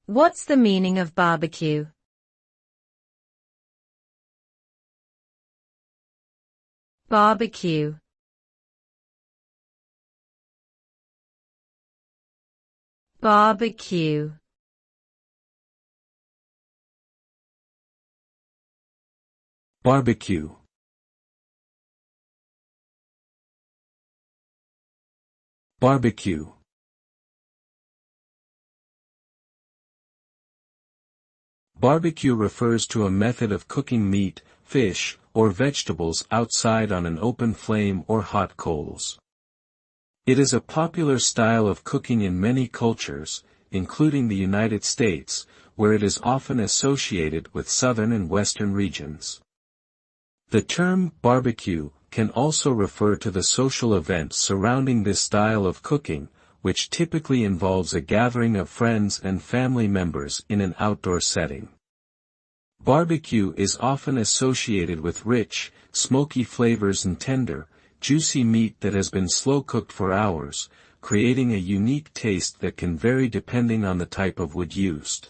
What's the meaning of barbecue? Barbecue. Barbecue. Barbecue. Barbecue. Barbecue refers to a method of cooking meat, fish, or vegetables outside on an open flame or hot coals. It is a popular style of cooking in many cultures, including the United States, where it is often associated with southern and western regions. The term barbecue can also refer to the social events surrounding this style of cooking, which typically involves a gathering of friends and family members in an outdoor setting. Barbecue is often associated with rich, smoky flavors and tender, juicy meat that has been slow-cooked for hours, creating a unique taste that can vary depending on the type of wood used.